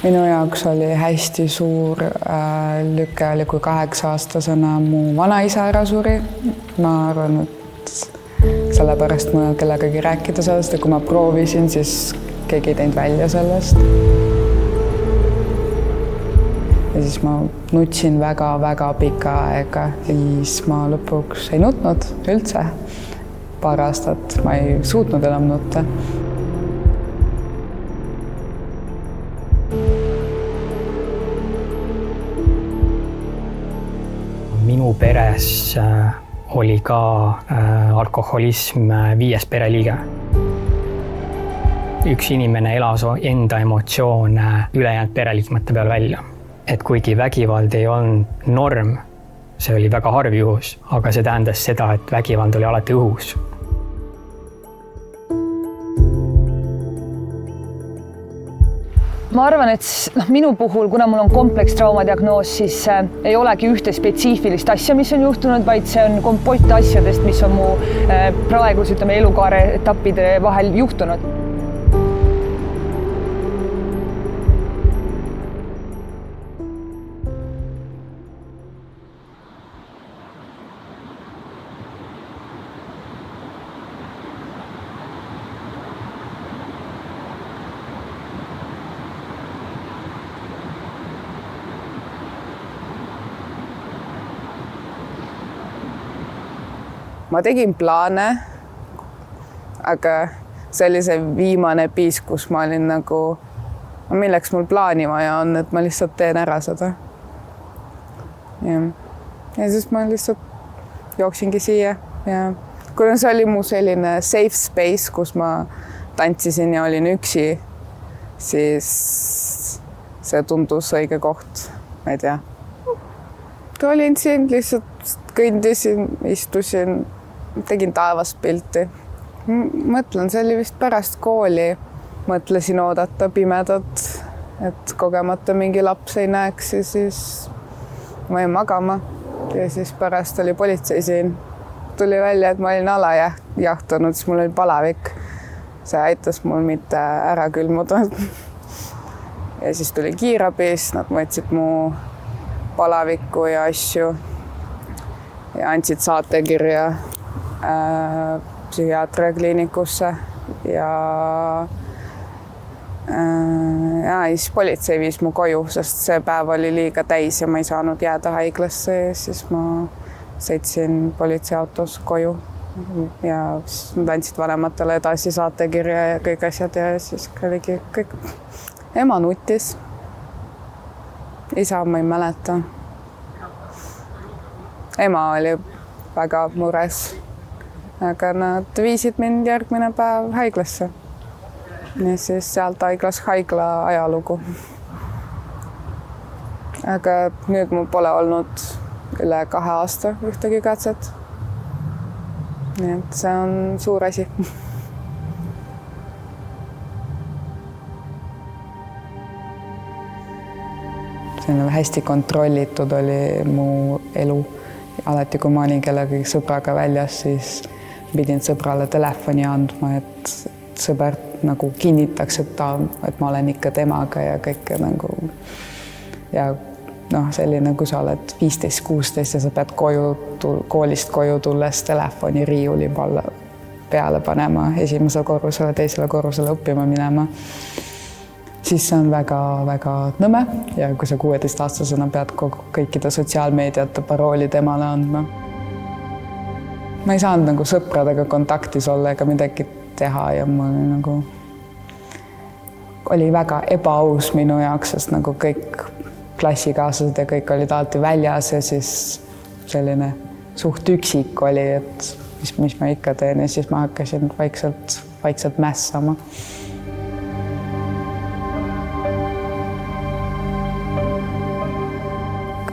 Minu jaoks oli hästi suur lüke oli, kui 8-aastasena mu vanaisa ära suri. Ma arvan, et sellepärast ma kellegagi rääkida sellest ja kui ma proovisin, siis keegi ei teinud välja sellest. Ja siis ma nutsin väga-väga pika aega. Siis ma lõpuks ei nutnud üldse. Paar aastat ma ei suutnud enam nutta. Minu peres oli ka alkoholism 5. pereliige. Üks inimene elas enda emotsioone ülejäänud pereliikmete peal välja. Et kuigi vägivald ei olnud norm, see oli väga harv juhus, aga see tähendas seda, et vägivald oli alati õhus. Ma arvan, et minu puhul, kuna mul on komplekstrauma diagnoos, siis ei olegi ühte spetsiifilist asja, mis on juhtunud, vaid see on kompott asjadest, mis on mu praegus, elukaare etappide vahel juhtunud. Ma tegin plaane, aga see oli see viimane piis, kus ma olin nagu, milleks mul plaani vaja on, et ma lihtsalt teen ära seda. Ja siis ma lihtsalt jooksingi siia. Ja kuna see oli mu selline safe space, kus ma tantsisin ja olin üksi, siis see tundus õige koht, ma ei tea. Olin siin, lihtsalt kõndisin, istusin, tegin taevast pilti. Mõtlen, see oli vist pärast kooli. Mõtlesin oodata pimedat, et kogemata mingi laps ei näeks ja siis ma jäin magama. Ja siis pärast oli politsei siin. Tuli välja, et ma olin alajahtunud, siis mul oli palavik. See aitas mul mitte ära külmuda. Ja siis tuli kiirabis, nad võtsid mu palavikku ja asju ja andsid saatekirja psühhiaatriakliinikusse ja siis politsei viis mu koju, sest see päev oli liiga täis ja ma ei saanud jääda haiglasse ja siis ma sõitsin politseiautos koju ja siis nad andsid vanematele edasi saatekirja ja kõik asjad ja siis oligi kõik. Ema nutis. Isa ma ei mäleta. Ema oli väga mures, aga nad viisid mind järgmine päev haiglasse. Ja siis sealt haigla ajalugu. Aga nüüd mul pole olnud üle 2 aasta ühtegi katset. Nii et see on suur asi. Hästi kontrollitud oli mu elu. Alati, kui ma olin kellegagi sõbraga väljas, siis pidin sõbrale telefoni andma, et sõber nagu kinnitaks, et ma olen ikka temaga ja kõike nagu. Ja selline, kui sa oled 15-16 ja sa pead koolist koju tulles telefoni riiuli peale panema, esimesele korrusele, teisele korrusele õppima minema. Siis see on väga-väga nõme ja kui sa 16-aastasena pead kõikide sotsiaalmeediate parooli temale andma. Ma ei saanud nagu sõpradega kontaktis olla ega midagi teha ja mul oli väga ebaaus minu jaoks, sest nagu kõik klassikaaslased ja kõik olid alati väljas ja siis selline suht üksik oli, et mis ma ikka teen ja siis ma hakkasin vaikselt mässama.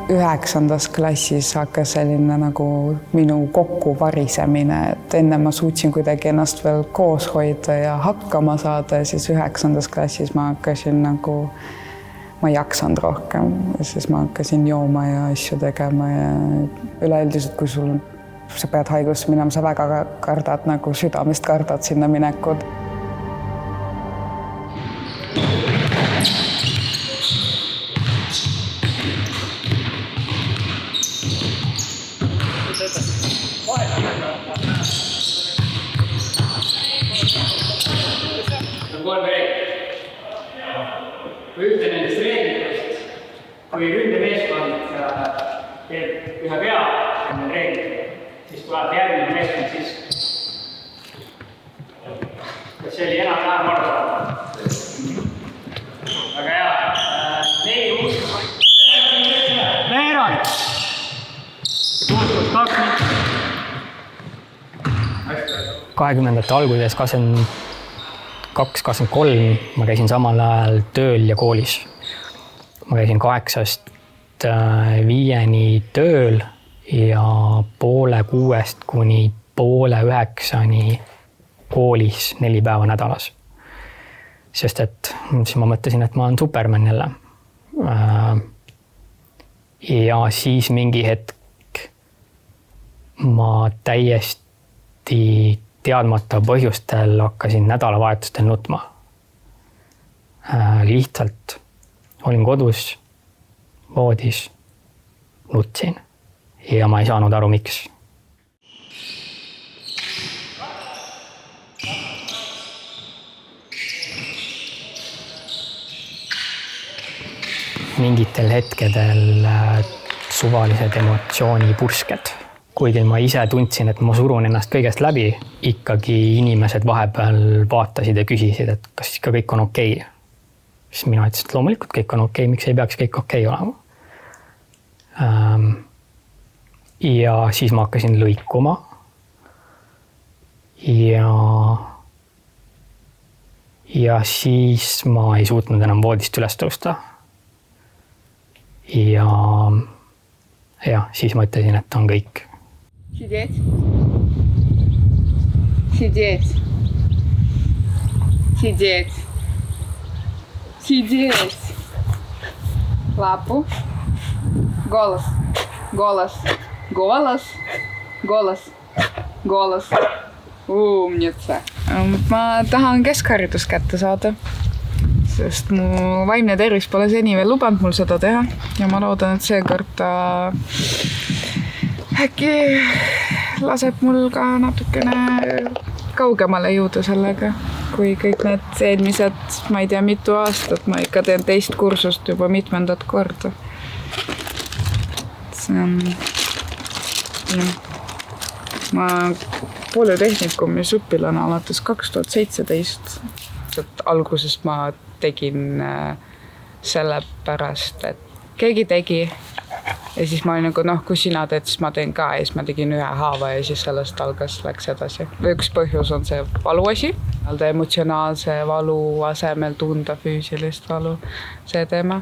9. klassis hakkas selline nagu minu kokkuvarisemine, et enne ma suutsin kuidagi ennast veel koos hoida ja hakkama saada ja siis 9. klassis ma hakkasin nagu, ma ei jaksanud rohkem ja siis ma hakkasin jooma ja asju tegema ja üleüldiselt, kui sa pead haiglasse minema, sa väga kardad, nagu südamest kardad sinna minekud. 3 reeglit. Kui ühte nendest reeglitest, kui ründemeeskond teeb ühe pea enne reeglit, siis tuleb järgmine meeskond siis. Kas see oli enam-vähem arusaadav? Väga hea. 4 uus. Veerand. 6+2 minutit. 20. alguses 22-23 ma käisin samal ajal tööl ja koolis. Ma käisin 8-st 5-ni tööl ja 8:30 kuni 8:30 koolis 4 päeva nädalas. Sest et siis ma mõtlesin, et ma olen Superman jälle. Ja siis mingi hetk ma täiesti teadmata põhjustel hakkasin nädalavahetustel nutma. Lihtsalt olin kodus, voodis, nutsin ja ma ei saanud aru, miks. Mingitel hetkedel suvalised emotsioonipursked. Kuigi ma ise tundsin, et ma surun ennast kõigest läbi, ikkagi inimesed vahepeal vaatasid ja küsisid, et kas ikka kõik on okei. Siis mina ütlesin, et loomulikult kõik on okei, miks ei peaks kõik okei olema. Ja siis ma hakkasin lõikuma. Ja siis ma ei suutnud enam voodist üles tõusta. Ja siis ma ütlesin, et on kõik. Сидеть. Сидеть. Сидеть. Сидеть. Лапу. Голос. Голос. Голос. Голос. Голос. Умница. Ma tahan keskharidust kätte saada, sest mu vaimne tervis pole seni veel lubanud mul seda teha ja ma loodan, et seekord ta äkki laseb mul ka natukene kaugemale jõuda sellega, kui kõik need eelmised, ma ei tea, mitu aastat, ma ikka teen teist kursust juba mitmendat korda. See on... Ma polütehnikumis õpilane alates 2017. Alguses ma tegin selle pärast, et keegi tegi ja siis ma olin nagu, kui sina teed, siis ma teen ka ja siis ma tegin ühe haava ja siis sellest läks edasi. Üks põhjus on see valuasi, emotsionaalse valu asemel tunda füüsilist valu, see teema.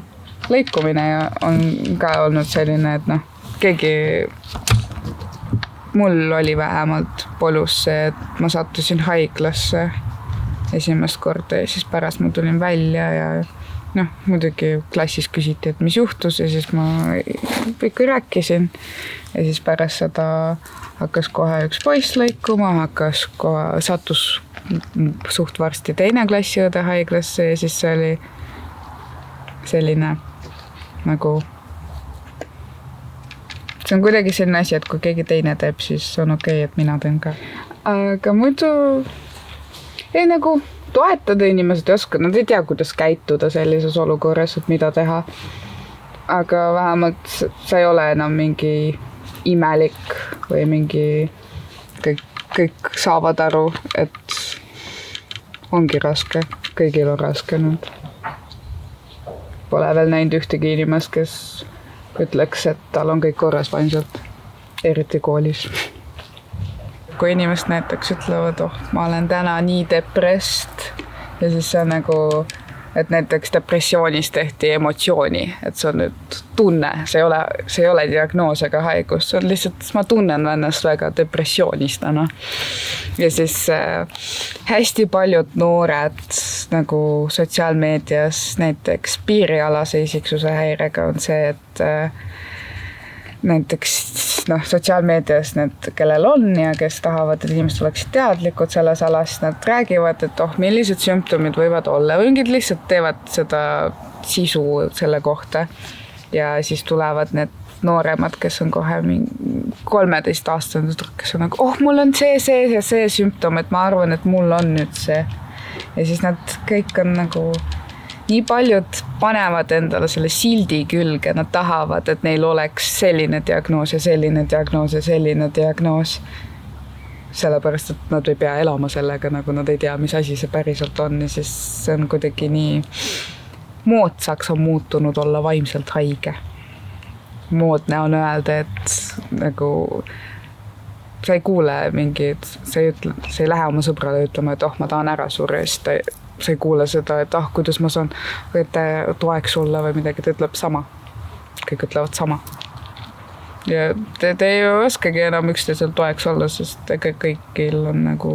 Lõikumine on ka olnud selline, et keegi... Mul oli vähemalt polus see, et ma sattusin haiglasse esimest korda ja siis pärast ma tulin välja ja muidugi klassis küsiti, et mis juhtus ja siis ma ikka rääkisin ja siis pärast seda hakkas kohe üks poiss lõikuma, sattus suht varsti teine klassiõde haiglasse ja siis see oli selline nagu see on kuidagi selline asi, et kui keegi teine teeb, siis on okei, et mina teen ka. Aga muidu ei nagu toetada inimesed ei oska, nad ei tea, kuidas käituda sellises olukorras, et mida teha. Aga vähemalt sa ei ole enam mingi imelik või mingi kõik saavad aru, et ongi raske, kõigil on raske nüüd. Pole veel näinud ühtegi inimest, kes ütleks, et tal on kõik korras vaimselt, eriti koolis. Kui inimesed näiteks ütlevad, ma olen täna nii depressed ja siis see on nagu, et näiteks depressioonis tehti emotsiooni, et see on nüüd tunne, see ei ole diagnoos ega haigus, see on lihtsalt, ma tunnen ennast väga depressioonis täna. Ja siis hästi paljud noored nagu sotsiaalmeedias näiteks piirialase isiksuse häirega on see, et näiteks sotsiaalmeedias need, kellel on ja kes tahavad, et inimesed oleksid teadlikud selles alas, nad räägivad, et millised sümptomid võivad olla või mingid lihtsalt teevad seda sisu selle kohta ja siis tulevad need nooremad, kes on kohe 13-aastased, kes on nagu, mul on see ja see sümptom, et ma arvan, et mul on nüüd see ja siis nad kõik on nagu, nii paljud panevad endale selle sildi külge, nad tahavad, et neil oleks selline diagnoos ja selline diagnoos ja selline diagnoos. Sellepärast, et nad ei pea elama sellega, nagu nad ei tea, mis asi see päriselt on ja siis see on kuidagi nii moodsaks on muutunud olla vaimselt haige. Moodne on öelda, et nagu sa ei kuule mingid, sa ei lähe oma sõbrale ütlema, et ma tahan ära surra, sa ei kuule seda, et kuidas ma saan toeks sulle või midagi, ta ütleb sama. Kõik ütlevad sama. Ja te ei oskagi enam üksteisel toeks olla, sest kõigil on nagu,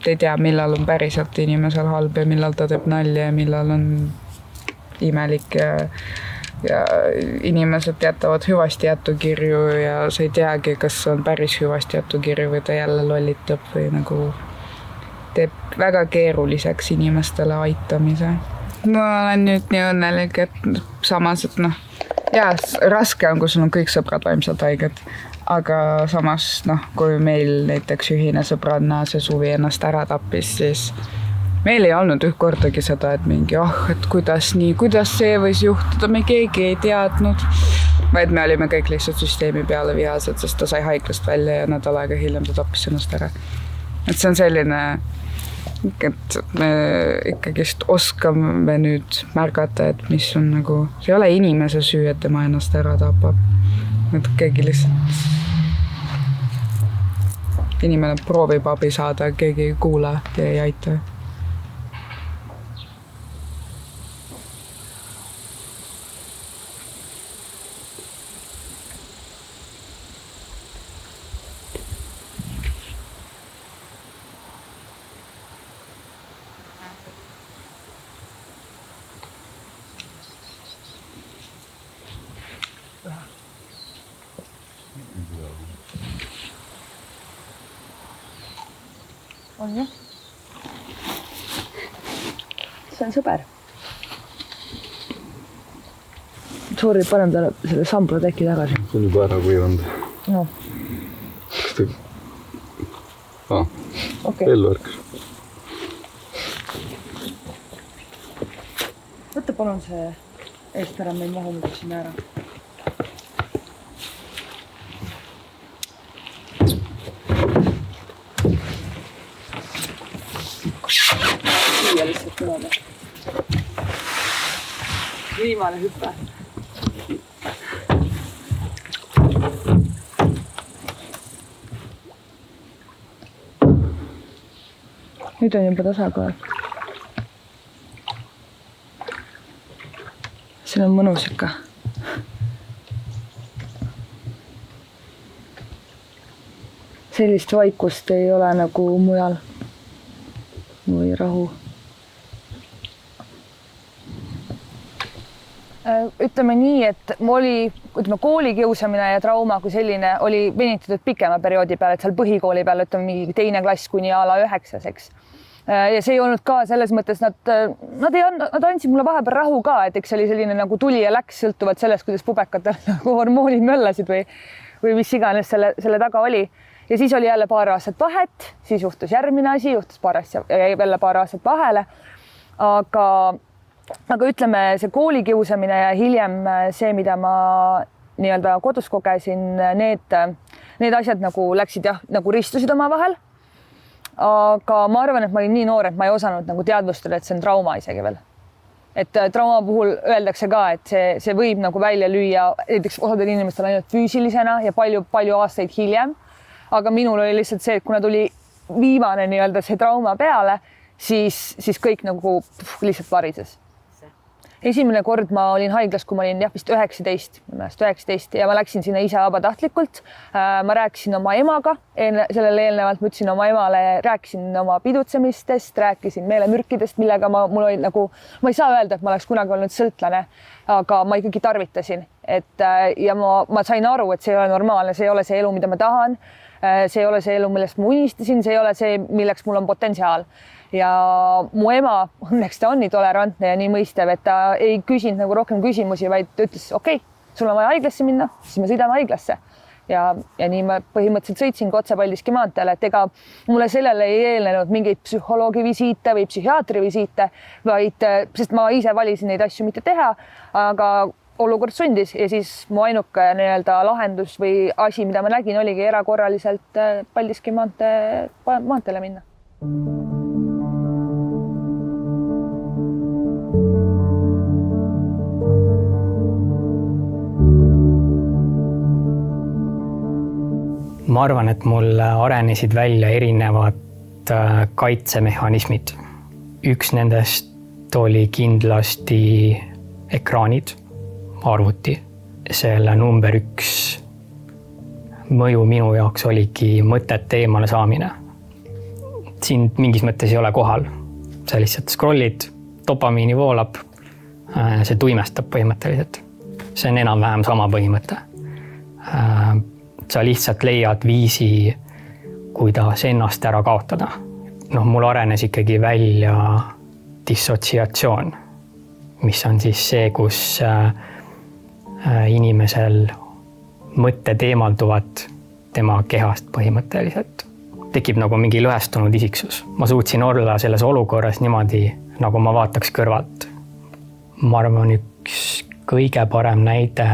te ei tea, millal on päriselt inimesel halb ja millal ta teeb nalja ja millal on imelik ja inimesed jätavad hüvasti jätukirju ja sa ei teagi, kas on päris hüvasti jätukirju või ta jälle lollitab või nagu teeb väga keeruliseks inimestele aitamise. Ma olen nüüd nii õnnelik, et samas, et raske on, kui sul on kõik sõbrad vaimselt haiged, aga samas, kui meil näiteks ühine sõbranna see suvi ennast ära tappis, siis meil ei olnud kordagi seda, et mingi, et kuidas nii, kuidas see võis juhtuda, me keegi ei teadnud. Vaid me olime kõik lihtsalt süsteemi peale vihased, sest ta sai haiglast välja ja nädal aega hiljem ta tappis ennast ära. Et see on selline, et me ikkagist oskame nüüd märgata, et mis on nagu, see ei ole inimese süü, et tema ennast ära tapab. Et keegi lihtsalt, inimene proovib abi saada, keegi ei kuula ja ei aita. On jah. See on sõber. Sorry, panen talle selle sambla teki tagasi. See on juba ära kuivanud. No. Kas te... Okay. Ellu ärkas. Võtta palun see eest ära, meil mahu müksime ära. Siia lihtsalt niimoodi. Viimane hüppe. Nüüd on juba tasakaal. See on mõnus ikka. Sellist vaikust ei ole nagu mujal. Või rahu. Ütleme nii, et koolikiusamine ja trauma kui selline oli venitatud pikema perioodi peale, et seal põhikooli peale, mingi teine klass kuni ala 9, eks. Ja see ei olnud ka selles mõttes, nad andsid mulle vahepeal rahu ka, et eks see oli selline nagu tuli ja läks sõltuvalt sellest, kuidas pubekatel nagu hormoonid möllasid või mis iganes selle taga oli. Ja siis oli jälle paar aastat vahet, siis juhtus järgmine asi, juhtus jälle paar aastat vahele. Aga ütleme, see koolikiusamine ja hiljem see, mida ma nii-öelda kodus kogesin, need asjad nagu läksid nagu ristusid oma vahel. Aga ma arvan, et ma olin nii noor, et ma ei osanud nagu teadvustada, et see on trauma isegi veel. Et trauma puhul öeldakse ka, et see võib nagu välja lüüa näiteks osadel inimestel ainult füüsilisena ja palju aastaid hiljem. Aga minul oli lihtsalt see, et kuna tuli viimane nii-öelda see trauma peale, siis kõik nagu lihtsalt varises. Esimene kord ma olin haiglas, kui ma olin vist 19 ja ma läksin sinna ise vabatahtlikult. Ma rääkisin oma emaga, sellele eelnevalt ma ütlesin oma emale, rääkisin oma pidutsemistest, rääkisin meelemürkidest, millega mul oli nagu, ma ei saa öelda, et ma oleks kunagi olnud sõltlane, aga ma ikkagi tarvitasin. Ja ma sain aru, et see ei ole normaalne, see ei ole see elu, mida ma tahan. See ei ole see elu, millest ma unistasin, see ei ole see, milleks mul on potentsiaal. Ja mu ema, õnneks ta on nii tolerantne ja nii mõistev, et ta ei küsinud nagu rohkem küsimusi, vaid ta ütles, okei, sul on vaja haiglasse minna, siis me sõidame haiglasse. ja nii ma põhimõtteliselt sõitsingi otse Paldiski maanteele, et ega mulle sellele ei eelnenud mingeid psühholoogi visiite või psühhiaatri visiite, vaid sest ma ise valisin neid asju mitte teha, aga olukord sundis ja siis mu ainuke nii-öelda lahendus või asi, mida ma nägin, oligi erakorraliselt Paldiski maanteele minna. Ma arvan, et mul arenesid välja erinevad kaitsemehhanismid. Üks nendest oli kindlasti ekraanid, arvuti. Selle number 1 mõju minu jaoks oligi mõtete eemale saamine. Siin mingis mõttes ei ole kohal. Sa lihtsalt scrollid, dopamiini voolab, see tuimestab põhimõtteliselt. See on enam-vähem sama põhimõte. Sa lihtsalt leiad viisi, kuidas ennast ära kaotada. Mul arenes ikkagi välja dissotsiatsioon, mis on siis see, kus inimesel mõtted eemalduvad tema kehast põhimõtteliselt. Tekib nagu mingi lõhestunud isiksus. Ma suutsin olla selles olukorras niimoodi, nagu ma vaataks kõrvalt. Ma arvan, üks kõige parem näide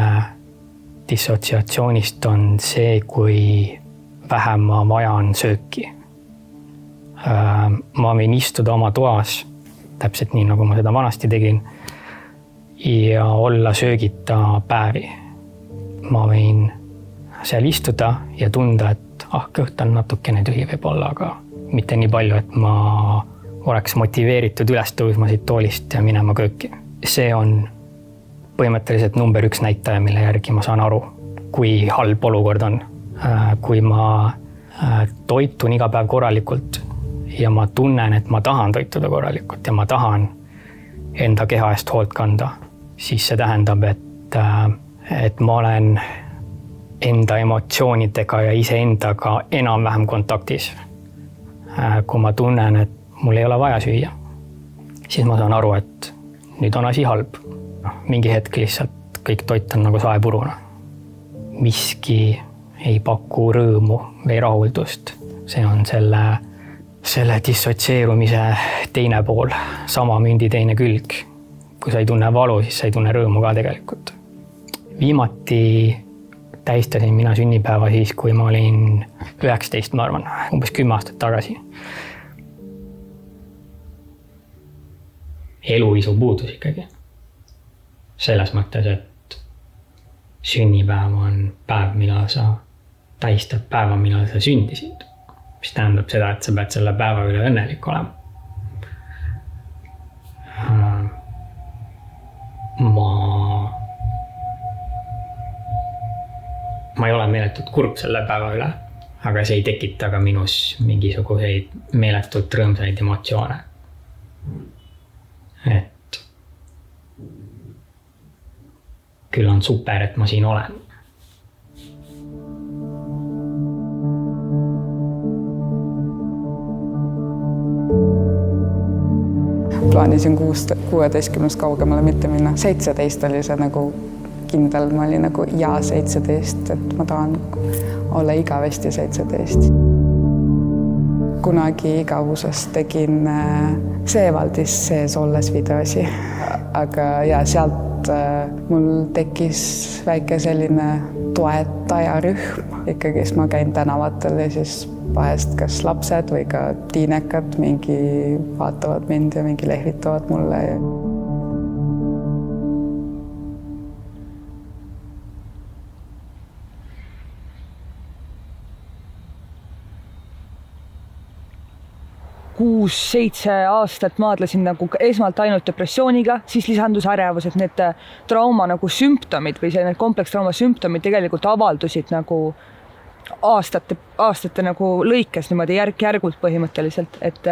dissotsiatsioonist on see, kui vähem ma vajan sööki. Ma võin istuda oma toas, täpselt nii, nagu ma seda vanasti tegin, ja olla söögita päevi. Ma võin seal istuda ja tunda, et kõht on natukene tühi võib-olla, aga mitte nii palju, et ma oleks motiveeritud üles tõusma siit toolist ja minema kööki. See on põhimõtteliselt number 1 näitaja, mille järgi ma saan aru, kui halb olukord on. Kui ma toitun iga päev korralikult ja ma tunnen, et ma tahan toituda korralikult ja ma tahan enda keha eest hoolt kanda, siis see tähendab, et ma olen enda emotsioonidega ja iseendaga enam-vähem kontaktis. Kui ma tunnen, et mul ei ole vaja süüa, siis ma saan aru, et nüüd on asi halb. Mingi hetk lihtsalt kõik toit on nagu saepuruna. Miski ei paku rõõmu või rahuldust. See on selle dissotseerumise teine pool, sama mündi teine külg. Kui sa ei tunne valu, siis sa ei tunne rõõmu ka tegelikult. Viimati tähistasin mina sünnipäeva siis, kui ma olin 19, ma arvan, umbes 10 aastat tagasi. Eluisu puudus ikkagi. Selles mõttes, et sünnipäev on päev, millal sa tähistad päeva, millal sa sündisid. Mis tähendab seda, et sa pead selle päeva üle õnnelik olema. Ma ei ole meeletult kurb selle päeva üle, aga see ei tekita ka minus mingisuguseid meeletult rõõmsaid emotsioone. Et küll on super, et ma siin olen. Plaanisin 16 kaugemale mitte minna. 17 oli see nagu kindel, ma olin nagu 17, et ma tahan olla igavesti 17. Kunagi igavuses tegin Seevaldis sees olles videosi, aga sealt mul tekkis väike selline toetajarühm. Ikkagi ma käin tänavatel ja siis vahest kas lapsed või ka tiinekad mingi vaatavad mind ja mingi lehvitavad mulle. Kuus, 7 aastat maadlesin nagu esmalt ainult depressiooniga, siis lisandus ärevus, et need trauma nagu sümptomid või need komplekstrauma sümptomid tegelikult avaldusid nagu aastate nagu lõikes niimoodi järk-järgult põhimõtteliselt, et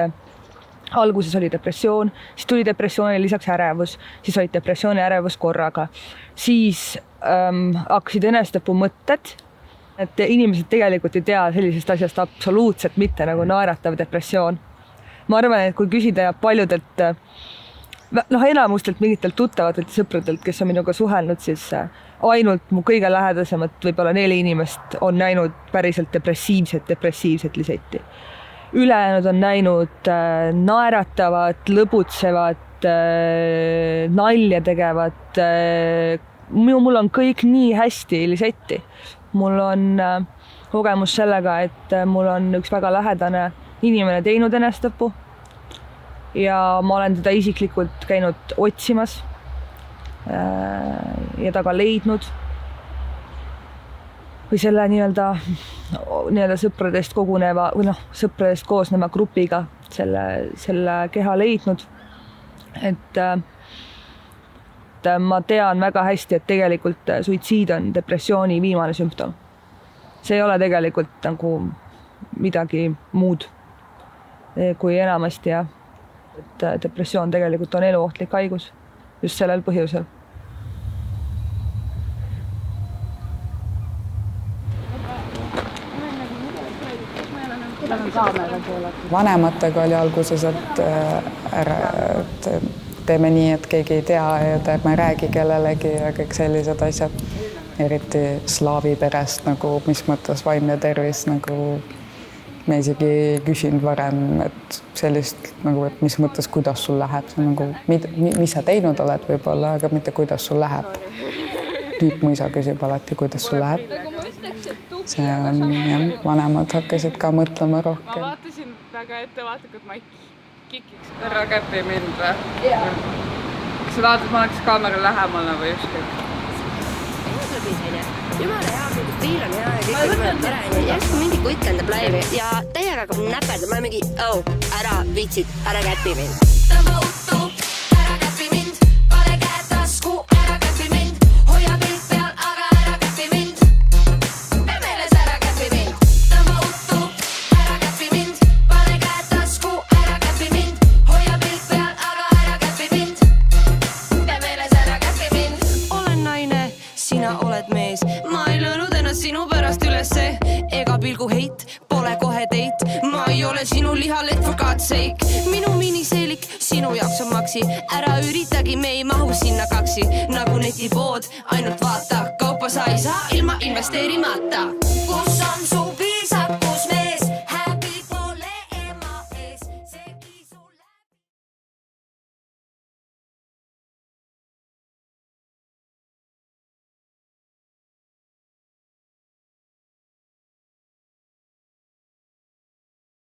alguses oli depressioon, siis tuli depressiooni lisaks ärevus, siis olid depressiooni ärevus korraga, siis hakkasid enestapu mõtted, et inimesed tegelikult ei tea sellisest asjast absoluutselt mitte nagu naeratav depressioon. Ma arvan, et kui küsida paljudelt enamustelt mingitelt tuttavatelt ja sõpradelt, kes on minuga suhelnud, siis ainult mu kõige lähedasemat võib-olla 4 inimest on näinud päriselt depressiivset Lisetti. Ülejäänud on näinud naeratavat, lõbutsevat, nalja tegevat. Mul on kõik nii hästi Lisetti. Mul on kogemus sellega, et mul on üks väga lähedane inimene teinud enestapu ja ma olen teda isiklikult käinud otsimas ja ta ka leidnud või selle nii-öelda sõpradest koguneva või sõpradest koosneva grupiga selle keha leidnud. Et ma tean väga hästi, et tegelikult suitsiid on depressiooni viimane sümptom. See ei ole tegelikult nagu midagi muud kui enamasti ja et depressioon tegelikult on eluohtlik haigus just sellel põhjusel. Vanematega oli alguses, et teeme nii, et keegi ei tea ja ärme räägi kellelegi ja kõik sellised asjad. Eriti slaavi perest, nagu mis mõttes vaimne tervis, nagu me isegi küsinud varem, et sellist, nagu, et mis mõttes, kuidas sul läheb, see nagu, mis sa teinud oled võib-olla, aga mitte kuidas sul läheb. Nüüd mu isa küsib alati, kuidas sul läheb. See on, jah, vanemad hakkasid ka mõtlema rohkem. Ma vaatasin väga ettevaatlikult, ma ei kikiks ära käpi mind või? Kas sa tahad, et ma oleks kaamera lähemal või ükskõik? Jumala hea, mingi piil on hea ja kõik on tore ja järsku mingi kutt endab laivi ja täiega hakkab näperda, ma olen mingi, ära viitsid, ära käpi mind. Tõmba uttu, ära käpi mind, pane käed tasku, ära käpi mind, hoia pilt peal, aga ära käpi mind. Pea meeles ära käpi mind. Tõmba uttu, ära käpi mind, pane käed tasku, ära käpi mind, hoia pilt peal, aga ära käpi mind. Pea meeles ära käpi mind. Olen naine, sina oled mees. Ma ei löönud ennast sinu pärast ülesse ega pilgu heit, pole kohe teit. Ma ei ole sinu lihalet for God's sake. Minu miniseelik, sinu jaoks on maksi. Ära üritagi, me ei mahu sinna kaksi. Nagu netipood, ainult vaata. Kaupa sa ei saa ilma investeerimata.